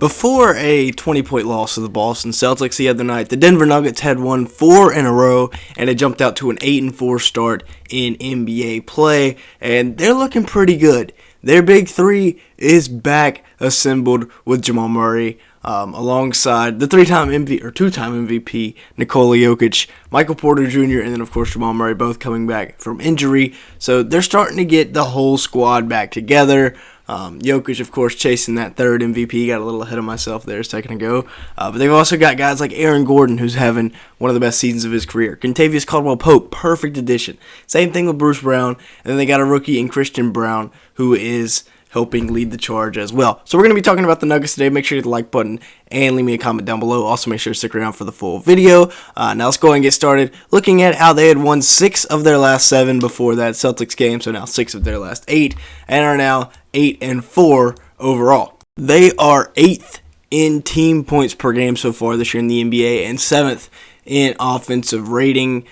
Before a 20-point loss to the Boston Celtics the other night, the Denver Nuggets had won 4 in a row, and it jumped out to an 8-4 start in NBA play, and they're looking pretty good. Their big three is back assembled with Jamal Murray, alongside the two-time MVP Nikola Jokic, Michael Porter Jr., and then of course Jamal Murray, both coming back from injury. So they're starting to get the whole squad back together. Jokic, of course, chasing that third MVP. Got a little ahead of myself there a second ago. But they've also got guys like Aaron Gordon, who's having one of the best seasons of his career. Kentavious Caldwell-Pope, perfect addition. Same thing with Bruce Brown. And then they got a rookie in Christian Brown, who is helping lead the charge as well. So we're going to be talking about the Nuggets today. Make sure you hit the like button and leave me a comment down below. Also, make sure to stick around for the full video. Now let's go ahead and get started looking at how they had won 6 of their last 7 before that Celtics game. So now 6 of their last 8 and are now 8-4 overall. They are 8th in team points per game so far this year in the NBA and 7th in offensive rating.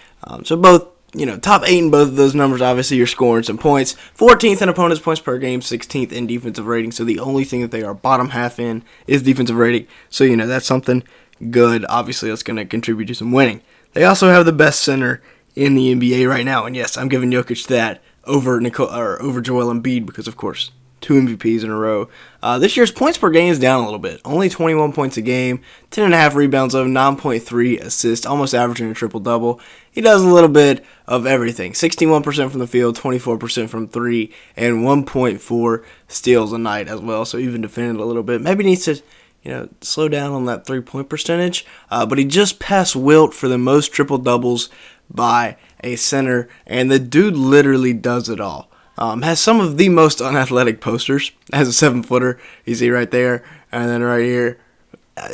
So both, top 8 in both of those numbers. Obviously, you're scoring some points. 14th in opponents' points per game, 16th in defensive rating. So the only thing that they are bottom half in is defensive rating. So, that's something good. Obviously, that's going to contribute to some winning. They also have the best center in the NBA right now. And yes, I'm giving Jokic that over Joel Embiid because, of course, 2 MVPs in a row. This year's points per game is down a little bit. Only 21 points a game, 10.5 rebounds, 9.3 assists, almost averaging a triple-double. He does a little bit of everything. 61% from the field, 24% from 3, and 1.4 steals a night as well. So even defending a little bit. Maybe needs to, slow down on that 3-point percentage. But he just passed Wilt for the most triple-doubles by a center, and the dude literally does it all. Has some of the most unathletic posters as a 7-footer. You see right there, and then right here.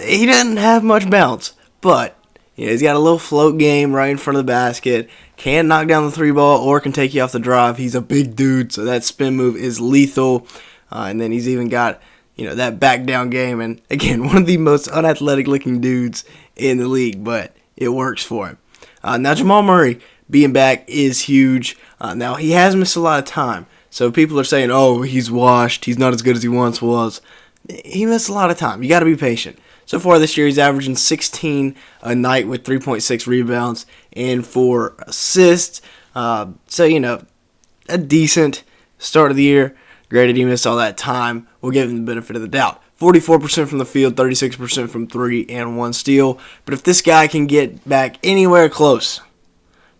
He doesn't have much bounce, but he's got a little float game right in front of the basket. Can knock down the 3-ball or can take you off the drive. He's a big dude, so that spin move is lethal. And then he's even got that back down game. And again, one of the most unathletic looking dudes in the league, but it works for him. Now Jamal Murray being back is huge. Now, he has missed a lot of time. So people are saying, oh, he's washed. He's not as good as he once was. He missed a lot of time. You got to be patient. So far this year, he's averaging 16 a night with 3.6 rebounds and 4 assists. So, a decent start of the year. Granted, he missed all that time. We'll give him the benefit of the doubt. 44% from the field, 36% from 3, and 1 steal. But if this guy can get back anywhere close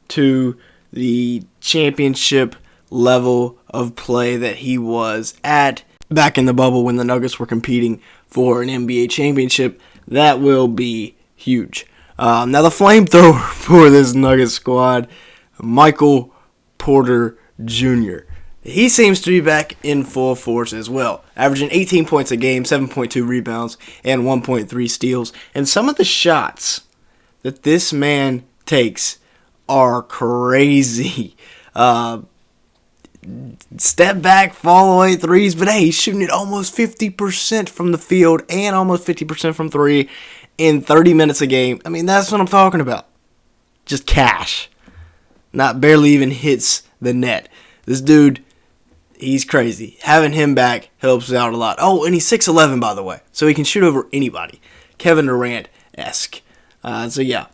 to the championship level of play that he was at back in the bubble when the Nuggets were competing for an NBA championship, that will be huge. Now the flamethrower for this Nuggets squad, Michael Porter Jr. He seems to be back in full force as well, averaging 18 points a game, 7.2 rebounds, and 1.3 steals. And some of the shots that this man takes are crazy. Step back, fall away threes, but hey, he's shooting it almost 50% from the field and almost 50% from 3 in 30 minutes a game. I mean, that's what I'm talking about. Just cash. Not barely even hits the net. This dude, he's crazy. Having him back helps out a lot. Oh, and he's 6'11", by the way, so he can shoot over anybody. Kevin Durant-esque. So yeah,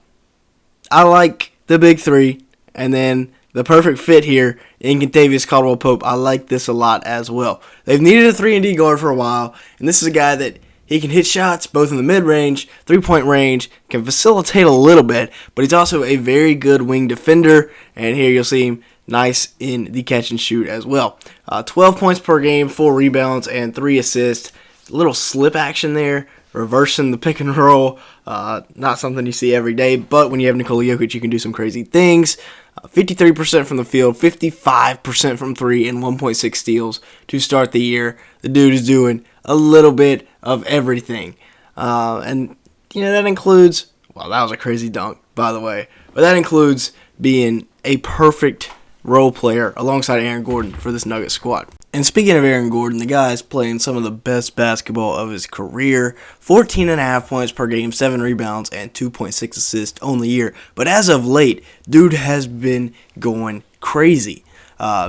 I like the big three, and then the perfect fit here in Kentavious Caldwell-Pope. I like this a lot as well. They've needed a 3-and-D guard for a while, and this is a guy that he can hit shots both in the mid-range, 3-point range, can facilitate a little bit, but he's also a very good wing defender, and here you'll see him nice in the catch and shoot as well. 12 points per game, 4 rebounds, and 3 assists. A little slip action there, reversing the pick and roll. Not something you see every day, but when you have Nikola Jokic, you can do some crazy things. 53% from the field, 55% from 3, and 1.6 steals to start the year. The dude is doing a little bit of everything. And, that includes, well, that was a crazy dunk, by the way, but that includes being a perfect role player alongside Aaron Gordon for this Nuggets squad. And speaking of Aaron Gordon, the guy is playing some of the best basketball of his career. 14.5 points per game, 7 rebounds, and 2.6 assists on the year. But as of late, dude has been going crazy.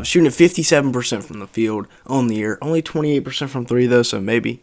Shooting at 57% from the field on the year. Only 28% from 3, though, so maybe,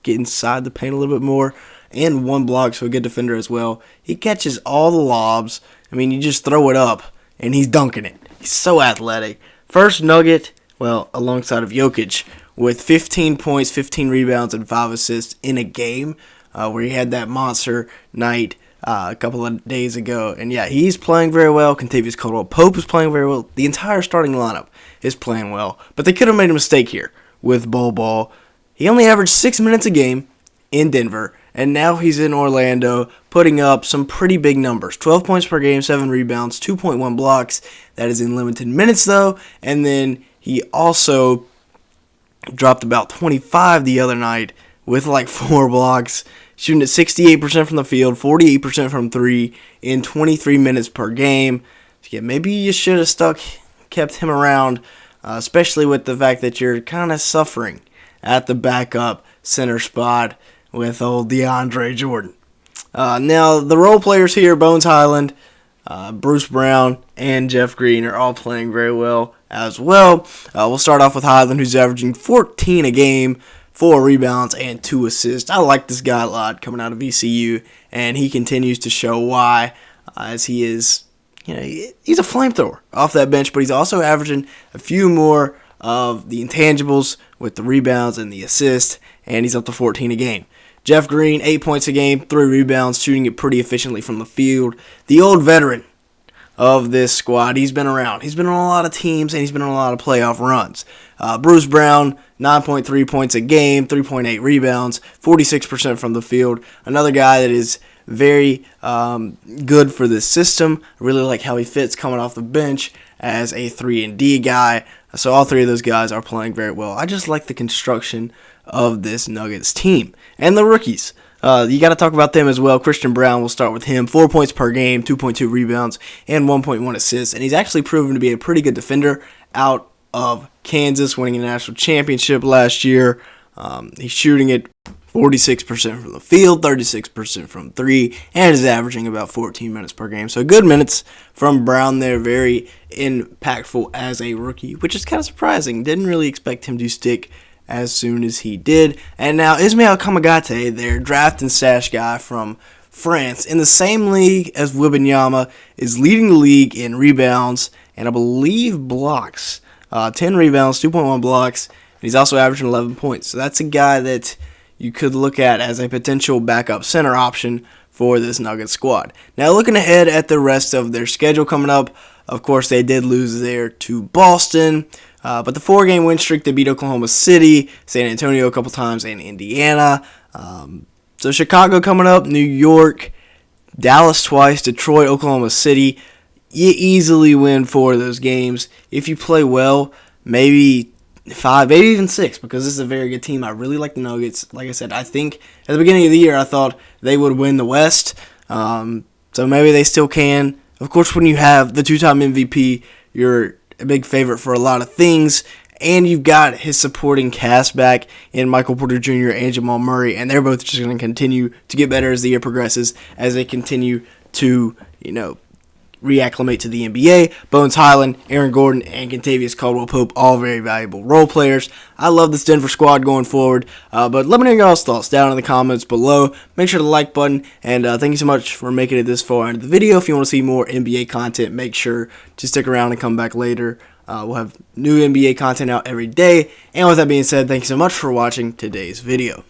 get inside the paint a little bit more, and 1 block, so a good defender as well. He catches all the lobs. I mean, you just throw it up, and he's dunking it. He's so athletic. First Nugget, well, alongside of Jokic, with 15 points, 15 rebounds, and 5 assists in a game where he had that monster night a couple of days ago. And yeah, he's playing very well. Kentavious Caldwell-Pope is playing very well. The entire starting lineup is playing well. But they could have made a mistake here with Bol. He only averaged 6 minutes a game in Denver, and now he's in Orlando putting up some pretty big numbers. 12 points per game, 7 rebounds, 2.1 blocks. That is in limited minutes, though. And then he also dropped about 25 the other night with like 4 blocks, shooting at 68% from the field, 48% from 3 in 23 minutes per game. So yeah, maybe you should have kept him around, especially with the fact that you're kind of suffering at the backup center spot with old DeAndre Jordan. Now, the role players here, Bones Hyland, Bruce Brown, and Jeff Green are all playing very well as well. We'll start off with Hyland, who's averaging 14 a game, 4 rebounds, and 2 assists. I like this guy a lot coming out of VCU, and he continues to show why, as he is, he's a flamethrower off that bench, but he's also averaging a few more of the intangibles with the rebounds and the assists, and he's up to 14 a game. Jeff Green, 8 points a game, 3 rebounds, shooting it pretty efficiently from the field. The old veteran of this squad. He's been around. He's been on a lot of teams, and he's been on a lot of playoff runs. Bruce Brown, 9.3 points a game, 3.8 rebounds, 46% from the field. Another guy that is very good for this system. I really like how he fits coming off the bench as a 3-and-D guy. So all 3 of those guys are playing very well. I just like the construction of this Nuggets team. And the rookies. You got to talk about them as well. Christian Braun, we'll start with him. 4 points per game, 2.2 rebounds, and 1.1 assists. And he's actually proven to be a pretty good defender out of Kansas, winning a national championship last year. He's shooting it 46% from the field, 36% from 3, and is averaging about 14 minutes per game. So good minutes from Brown there. Very impactful as a rookie, which is kind of surprising. Didn't really expect him to stick as soon as he did. And now Ismail Kamagate, their draft and stash guy from France, in the same league as Wembanyama, is leading the league in rebounds and I believe blocks. 10 rebounds, 2.1 blocks, and he's also averaging 11 points. So that's a guy that you could look at as a potential backup center option for this Nuggets squad. Now looking ahead at the rest of their schedule coming up, of course they did lose there to Boston. But the 4-game win streak, they beat Oklahoma City, San Antonio a couple times, and Indiana. So Chicago coming up, New York, Dallas twice, Detroit, Oklahoma City. You easily win 4 of those games. If you play well, maybe 5, maybe even 6, because this is a very good team. I really like the Nuggets. Like I said, I think at the beginning of the year I thought they would win the West. So maybe they still can. Of course, when you have the 2-time MVP, you're a big favorite for a lot of things, and you've got his supporting cast back in Michael Porter Jr. and Jamal Murray, and they're both just going to continue to get better as the year progresses, as they continue to, reacclimate to the NBA. Bones Hyland, Aaron Gordon, and Kentavious Caldwell-Pope, all very valuable role players. I love this Denver squad going forward, but let me know your thoughts down in the comments below. Make sure to like button, and thank you so much for making it this far into the video. If you want to see more NBA content, make sure to stick around and come back later. We'll have new NBA content out every day. And with that being said, thank you so much for watching today's video.